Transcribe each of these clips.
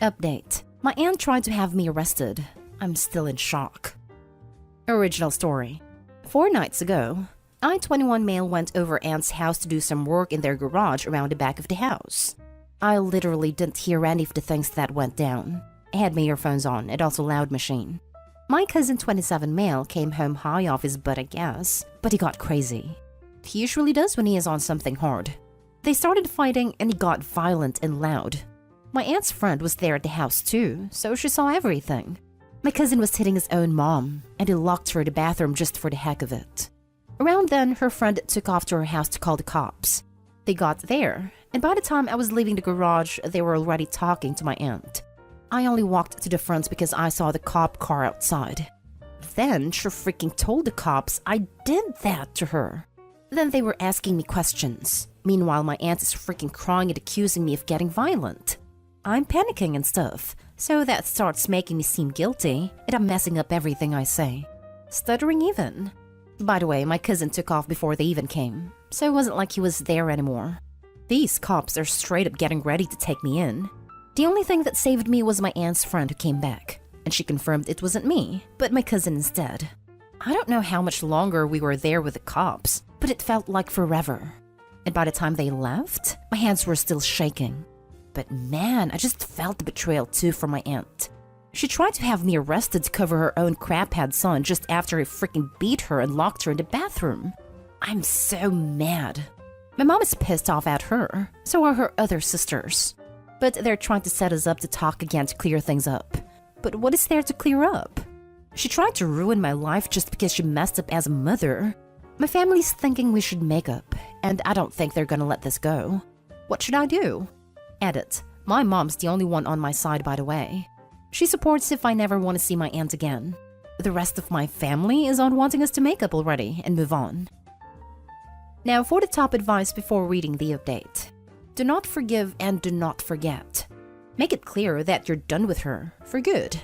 Update. My aunt tried to have me arrested. I'm still in shock. Original story. 4 nights ago, I, 21 male, went over aunt's house to do some work in their garage around the back of the house. I literally didn't hear any of the things that went down. I had my earphones on and also loud machine. My cousin, 27 male, came home high off his butt, I guess, but he got crazy. He usually does when he is on something hard. They started fighting and he got violent and loud. My aunt's friend was there at the house too, so she saw everything. My cousin was hitting his own mom, and he locked her in the bathroom just for the heck of it. Around then, her friend took off to her house to call the cops. They got there, and by the time I was leaving the garage, they were already talking to my aunt. I only walked to the front because I saw the cop car outside. Then she freaking told the cops I did that to her. Then they were asking me questions. Meanwhile, my aunt is freaking crying and accusing me of getting violent. I'm panicking and stuff, so that starts making me seem guilty, and I'm messing up everything I say. Stuttering even. By the way, my cousin took off before they even came, so it wasn't like he was there anymore. These cops are straight up getting ready to take me in. The only thing that saved me was my aunt's friend who came back, and she confirmed it wasn't me, but my cousin instead. I don't know how much longer we were there with the cops, but it felt like forever. And by the time they left, my hands were still shaking. But man, I just felt the betrayal too from my aunt. She tried to have me arrested to cover her own craphead son just after he freaking beat her and locked her in the bathroom. I'm so mad. My mom is pissed off at her, so are her other sisters. But they're trying to set us up to talk again to clear things up. But what is there to clear up? She tried to ruin my life just because she messed up as a mother. My family's thinking we should make up, and I don't think they're gonna let this go. What should I do? Edit. My mom's the only one on my side, by the way. She supports if I never want to see my aunt again. The rest of my family is on wanting us to make up already and move on. Now for the top advice before reading the update. Do not forgive and do not forget. Make it clear that you're done with her, for good.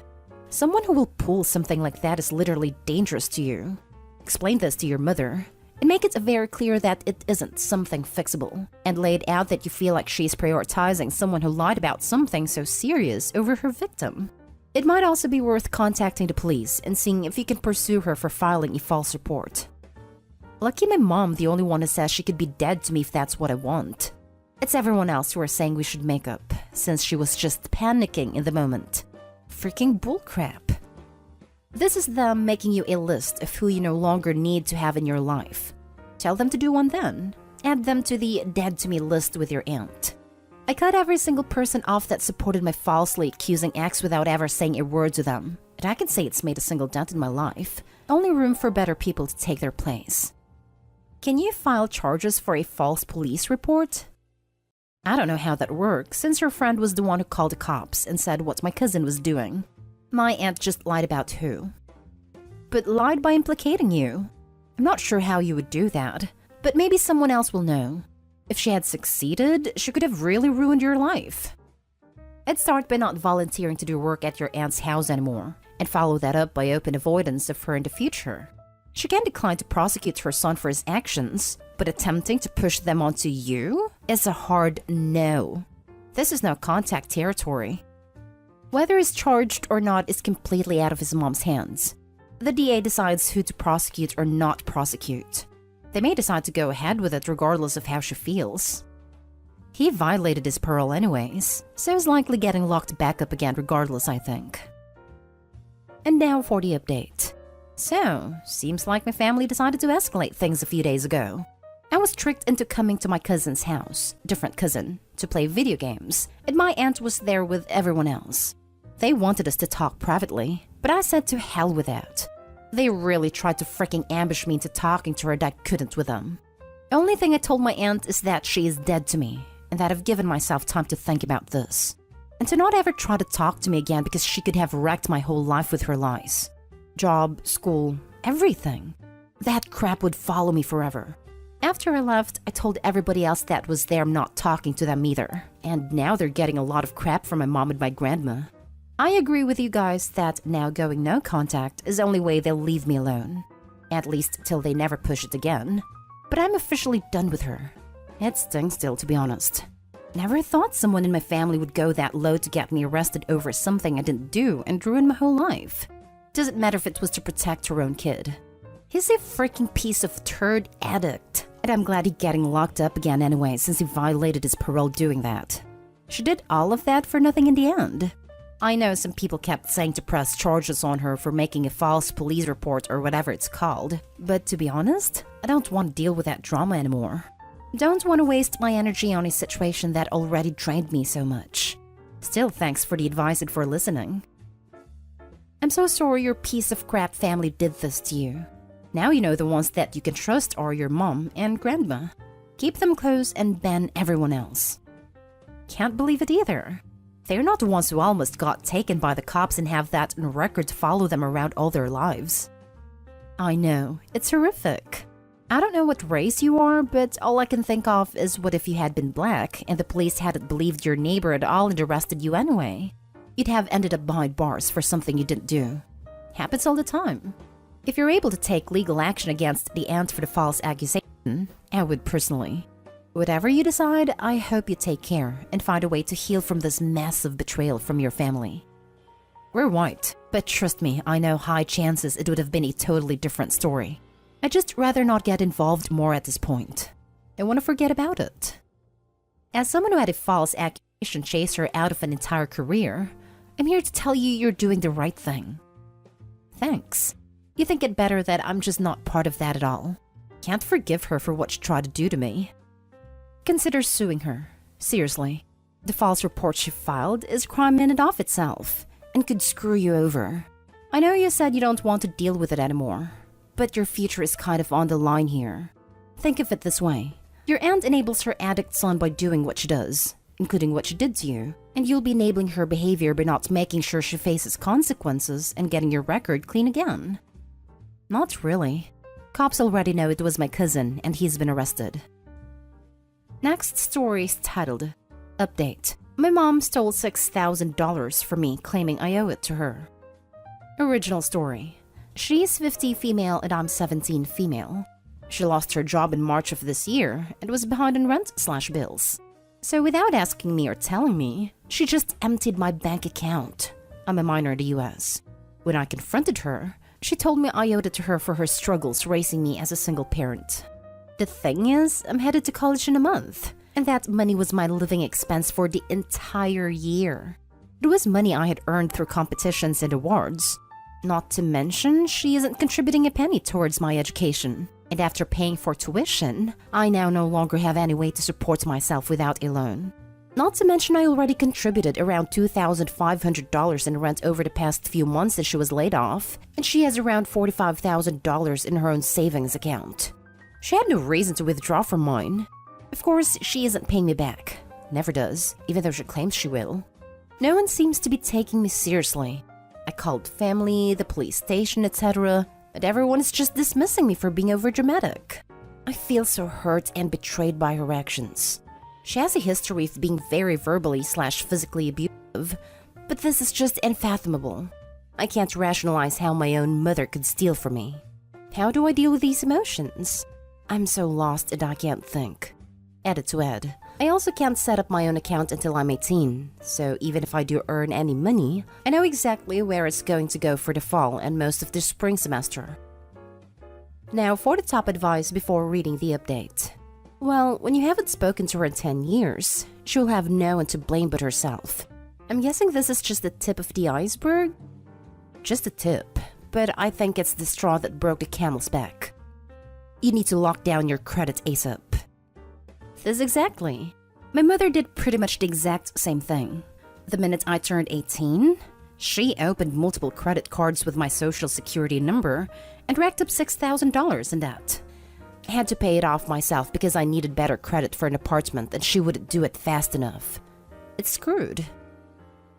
Someone who will pull something like that is literally dangerous to you. Explain this to your mother. And make it very clear that it isn't something fixable, and lay it out that you feel like she's prioritizing someone who lied about something so serious over her victim. It might also be worth contacting the police and seeing if you can pursue her for filing a false report. Lucky my mom, the only one who says she could be dead to me if that's what I want. It's everyone else who are saying we should make up, since she was just panicking in the moment. Freaking bullcrap. This is them making you a list of who you no longer need to have in your life. Tell them to do one then. Add them to the dead to me list with your aunt. I cut every single person off that supported my falsely accusing ex without ever saying a word to them. And I can say it's made a single dent in my life. Only room for better people to take their place. Can you file charges for a false police report? I don't know how that works, since your friend was the one who called the cops and said what my cousin was doing. My aunt just lied about who. But lied by implicating you. I'm not sure how you would do that, but maybe someone else will know. If she had succeeded, she could have really ruined your life. I'd start by not volunteering to do work at your aunt's house anymore, and follow that up by open avoidance of her in the future. She can decline to prosecute her son for his actions, but attempting to push them onto you is a hard no. This is no contact territory. Whether he's charged or not is completely out of his mom's hands. The DA decides who to prosecute or not prosecute. They may decide to go ahead with it regardless of how she feels. He violated his parole anyways, so he's likely getting locked back up again regardless, I think. And now for the update. So, seems like my family decided to escalate things a few days ago. I was tricked into coming to my cousin's house, different cousin, to play video games, and my aunt was there with everyone else. They wanted us to talk privately, but I said to hell with that. They really tried to freaking ambush me into talking to her that I couldn't with them. The only thing I told my aunt is that she is dead to me, and that I've given myself time to think about this. And to not ever try to talk to me again because she could have wrecked my whole life with her lies. Job, school, everything. That crap would follow me forever. After I left, I told everybody else that was there I'm not talking to them either. And now they're getting a lot of crap from my mom and my grandma. I agree with you guys that now going no contact is the only way they'll leave me alone. At least till they never push it again. But I'm officially done with her. It stings still, to be honest. Never thought someone in my family would go that low to get me arrested over something I didn't do and ruin my whole life. Doesn't matter if it was to protect her own kid. He's a freaking piece of turd addict, and I'm glad he's getting locked up again anyway since he violated his parole doing that. She did all of that for nothing in the end. I know some people kept saying to press charges on her for making a false police report or whatever it's called, but to be honest, I don't want to deal with that drama anymore. Don't want to waste my energy on a situation that already drained me so much. Still, thanks for the advice and for listening. I'm so sorry your piece of crap family did this to you. Now you know the ones that you can trust are your mom and grandma. Keep them close and ban everyone else. Can't believe it either. They're not the ones who almost got taken by the cops and have that on record to follow them around all their lives. I know, it's horrific. I don't know what race you are, but all I can think of is what if you had been black and the police hadn't believed your neighbor at all and arrested you anyway? You'd have ended up behind bars for something you didn't do. Happens all the time. If you're able to take legal action against the aunt for the false accusation, I would personally. Whatever you decide, I hope you take care and find a way to heal from this massive betrayal from your family. We're white, but trust me, I know high chances it would have been a totally different story. I'd just rather not get involved more at this point. I want to forget about it. As someone who had a false accusation chase her out of an entire career, I'm here to tell you you're doing the right thing. Thanks. You think it better that I'm just not part of that at all. Can't forgive her for what she tried to do to me. Consider suing her. Seriously. The false report she filed is crime in and of itself, and could screw you over. I know you said you don't want to deal with it anymore, but your future is kind of on the line here. Think of it this way. Your aunt enables her addict son by doing what she does, including what she did to you, and you'll be enabling her behavior by not making sure she faces consequences and getting your record clean again. Not really. Cops already know it was my cousin, and he's been arrested. Next story is titled, Update. My mom stole $6,000 from me, claiming I owe it to her. Original story. She's 50 female and I'm 17 female. She lost her job in March of this year and was behind on rent/bills. So without asking me or telling me, she just emptied my bank account. I'm a minor in the US. When I confronted her, she told me I owed it to her for her struggles raising me as a single parent. The thing is, I'm headed to college in a month, and that money was my living expense for the entire year. It was money I had earned through competitions and awards. Not to mention, she isn't contributing a penny towards my education. And after paying for tuition, I now no longer have any way to support myself without a loan. Not to mention I already contributed around $2,500 in rent over the past few months since she was laid off, and she has around $45,000 in her own savings account. She had no reason to withdraw from mine. Of course, she isn't paying me back. Never does, even though she claims she will. No one seems to be taking me seriously. I called family, the police station, etc., but everyone is just dismissing me for being overdramatic. I feel so hurt and betrayed by her actions. She has a history of being very verbally/physically abusive, but this is just unfathomable. I can't rationalize how my own mother could steal from me. How do I deal with these emotions? I'm so lost and I can't think. Added to add, I also can't set up my own account until I'm 18, so even if I do earn any money, I know exactly where it's going to go for the fall and most of the spring semester. Now for the top advice before reading the update. Well, when you haven't spoken to her in 10 years, she'll have no one to blame but herself. I'm guessing this is just the tip of the iceberg? Just a tip, but I think it's the straw that broke the camel's back. You need to lock down your credit ASAP. This exactly. My mother did pretty much the exact same thing. The minute I turned 18, she opened multiple credit cards with my social security number and racked up $6,000 in debt. I had to pay it off myself because I needed better credit for an apartment and she wouldn't do it fast enough. It's screwed.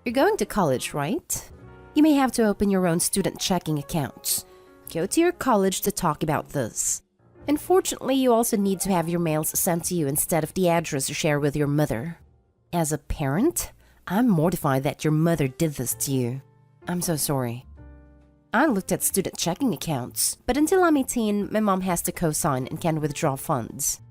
You're going to college, right? You may have to open your own student checking account. Go to your college to talk about this. Unfortunately, you also need to have your mails sent to you instead of the address you share with your mother. As a parent, I'm mortified that your mother did this to you. I'm so sorry. I looked at student checking accounts, but until I'm 18, my mom has to co-sign and can withdraw funds.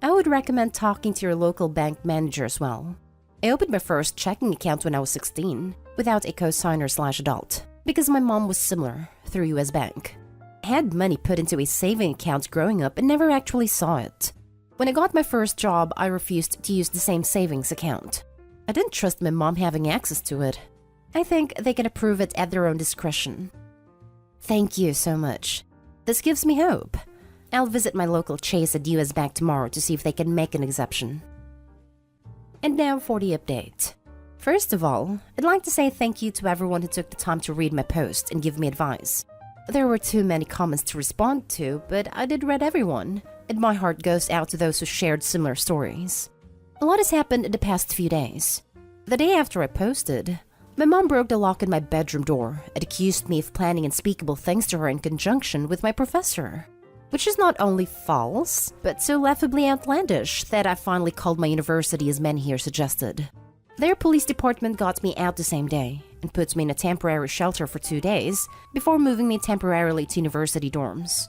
I would recommend talking to your local bank manager as well. I opened my first checking account when I was 16, without a co-signer/adult, because my mom was similar, through US Bank. I had money put into a saving account growing up and never actually saw it. When I got my first job, I refused to use the same savings account. I didn't trust my mom having access to it. I think they can approve it at their own discretion. Thank you so much. This gives me hope. I'll visit my local Chase at US Bank tomorrow to see if they can make an exception. And now for the update. First of all, I'd like to say thank you to everyone who took the time to read my post and give me advice. There were too many comments to respond to, but I did read everyone, and my heart goes out to those who shared similar stories. A lot has happened in the past few days. The day after I posted, my mom broke the lock in my bedroom door and accused me of planning unspeakable things to her in conjunction with my professor. Which is not only false, but so laughably outlandish that I finally called my university as many here suggested. Their police department got me out the same day and put me in a temporary shelter for 2 days before moving me temporarily to university dorms.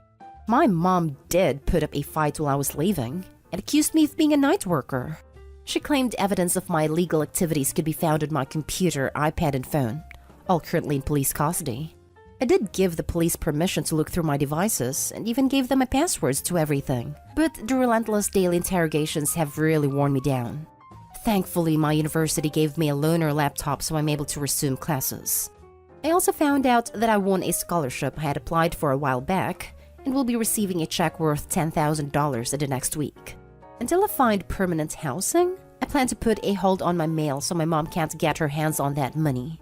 My mom did put up a fight while I was leaving and accused me of being a night worker. She claimed evidence of my illegal activities could be found on my computer, iPad, and phone, all currently in police custody. I did give the police permission to look through my devices and even gave them my passwords to everything, but the relentless daily interrogations have really worn me down. Thankfully, my university gave me a loaner laptop so I'm able to resume classes. I also found out that I won a scholarship I had applied for a while back and will be receiving a check worth $10,000 in the next week. Until I find permanent housing, I plan to put a hold on my mail so my mom can't get her hands on that money.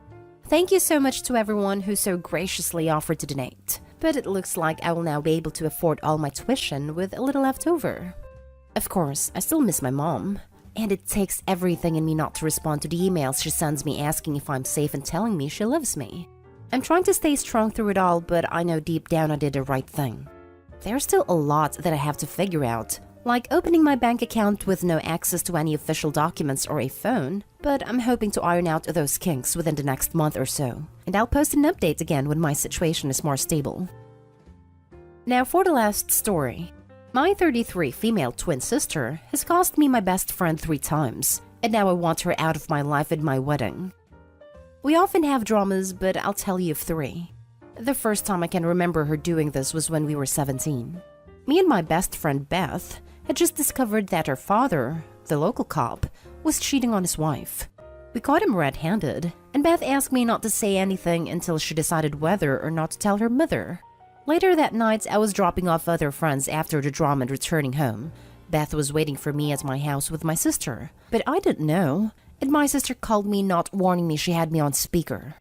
Thank you so much to everyone who so graciously offered to donate, but it looks like I will now be able to afford all my tuition with a little left over. Of course, I still miss my mom, and it takes everything in me not to respond to the emails she sends me asking if I'm safe and telling me she loves me. I'm trying to stay strong through it all, but I know deep down I did the right thing. There's still a lot that I have to figure out, like opening my bank account with no access to any official documents or a phone, but I'm hoping to iron out those kinks within the next month or so, and I'll post an update again when my situation is more stable. Now for the last story. My 33 female twin sister has cost me my best friend 3 times, and now I want her out of my life at my wedding. We often have dramas, but I'll tell you of 3. The first time I can remember her doing this was when we were 17. Me and my best friend Beth had just discovered that her father, the local cop, was cheating on his wife. We caught him red-handed, and Beth asked me not to say anything until she decided whether or not to tell her mother. Later that night, I was dropping off other friends after the drama and returning home. Beth was waiting for me at my house with my sister, but I didn't know, and my sister called me, not warning me she had me on speaker.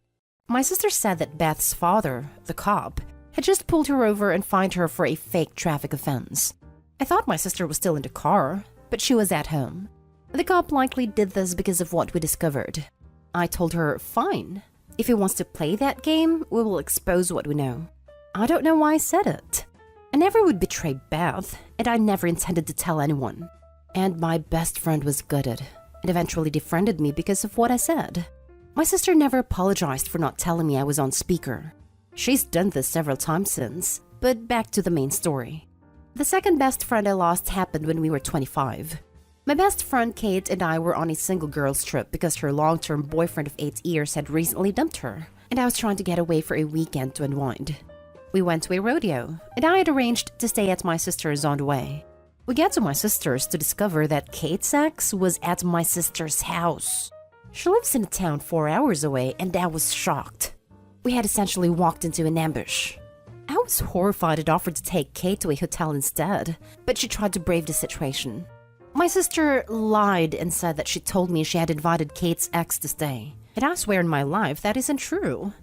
My sister said that Beth's father, the cop, had just pulled her over and fined her for a fake traffic offense. I thought my sister was still in the car, but she was at home. The cop likely did this because of what we discovered. I told her, fine. If he wants to play that game, we will expose what we know. I don't know why I said it. I never would betray Beth, and I never intended to tell anyone. And my best friend was gutted, and eventually defriended me because of what I said. My sister never apologized for not telling me I was on speaker. She's done this several times since, but back to the main story. The second best friend I lost happened when we were 25. My best friend Kate and I were on a single girls trip because her long-term boyfriend of 8 years had recently dumped her, and I was trying to get away for a weekend to unwind. We went to a rodeo, and I had arranged to stay at my sister's on the way. We get to my sister's to discover that Kate's ex was at my sister's house. She lives in a town 4 hours away, and I was shocked. We had essentially walked into an ambush. I was horrified and offered to take Kate to a hotel instead, but she tried to brave the situation. My sister lied and said that she told me she had invited Kate's ex to stay, and I swear in my life that isn't true.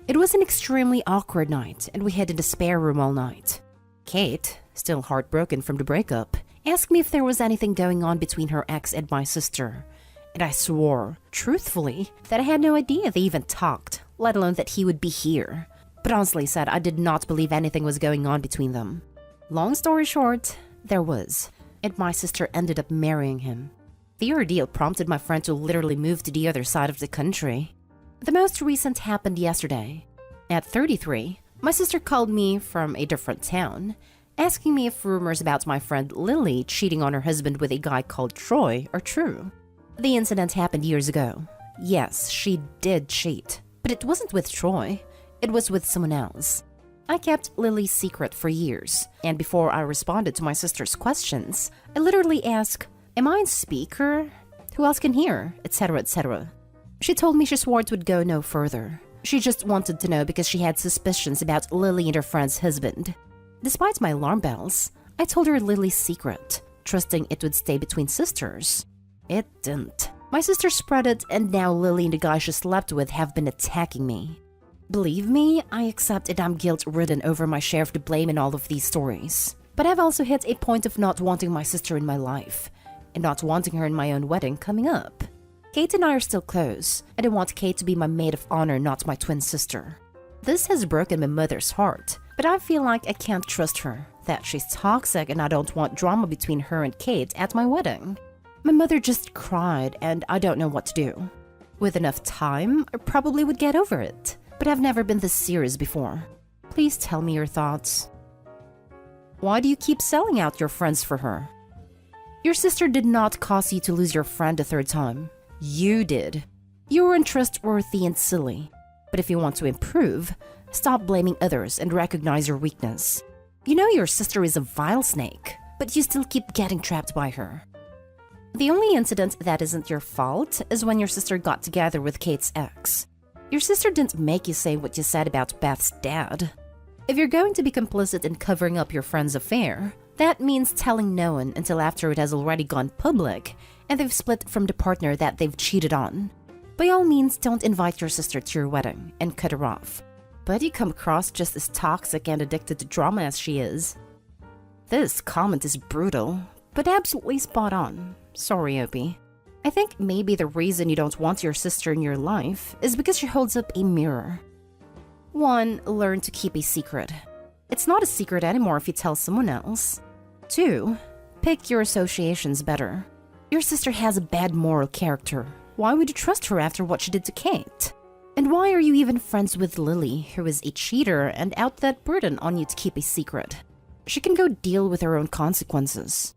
It was an extremely awkward night, and we hid in the spare room all night. Kate, still heartbroken from the breakup, asked me if there was anything going on between her ex and my sister, and I swore, truthfully, that I had no idea they even talked, let alone that he would be here. But honestly said I did not believe anything was going on between them. Long story short, there was, and my sister ended up marrying him. The ordeal prompted my friend to literally move to the other side of the country. The most recent happened yesterday. At 33, my sister called me from a different town, asking me if rumors about my friend Lily cheating on her husband with a guy called Troy are true. The incident happened years ago. Yes, she did cheat, but it wasn't with Troy. It was with someone else. I kept Lily's secret for years, and before I responded to my sister's questions, I literally asked, "Am I on speaker? Who else can hear?" etc., etc. She told me she swore it would go no further. She just wanted to know because she had suspicions about Lily and her friend's husband. Despite my alarm bells, I told her Lily's secret, trusting it would stay between sisters. It didn't. My sister spread it, and now Lily and the guy she slept with have been attacking me. Believe me, I accept it. I'm guilt-ridden over my share of the blame in all of these stories. But I've also hit a point of not wanting my sister in my life, and not wanting her in my own wedding coming up. Kate and I are still close, and I want Kate to be my maid of honor, not my twin sister. This has broken my mother's heart, but I feel like I can't trust her, that she's toxic, and I don't want drama between her and Kate at my wedding. My mother just cried, and I don't know what to do. With enough time, I probably would get over it, but I've never been this serious before. Please tell me your thoughts. Why do you keep selling out your friends for her? Your sister did not cause you to lose your friend a third time. You did. You were untrustworthy and silly. But if you want to improve, stop blaming others and recognize your weakness. You know your sister is a vile snake, but you still keep getting trapped by her. The only incident that isn't your fault is when your sister got together with Kate's ex. Your sister didn't make you say what you said about Beth's dad. If you're going to be complicit in covering up your friend's affair, that means telling no one until after it has already gone public and they've split from the partner that they've cheated on. By all means, don't invite your sister to your wedding and cut her off. But you come across just as toxic and addicted to drama as she is. This comment is brutal, but absolutely spot on. Sorry, Opie. I think maybe the reason you don't want your sister in your life is because she holds up a mirror. 1. Learn to keep a secret. It's not a secret anymore if you tell someone else. 2. Pick your associations better. Your sister has a bad moral character. Why would you trust her after what she did to Kate? And why are you even friends with Lily, who is a cheater and out that burden on you to keep a secret? She can go deal with her own consequences.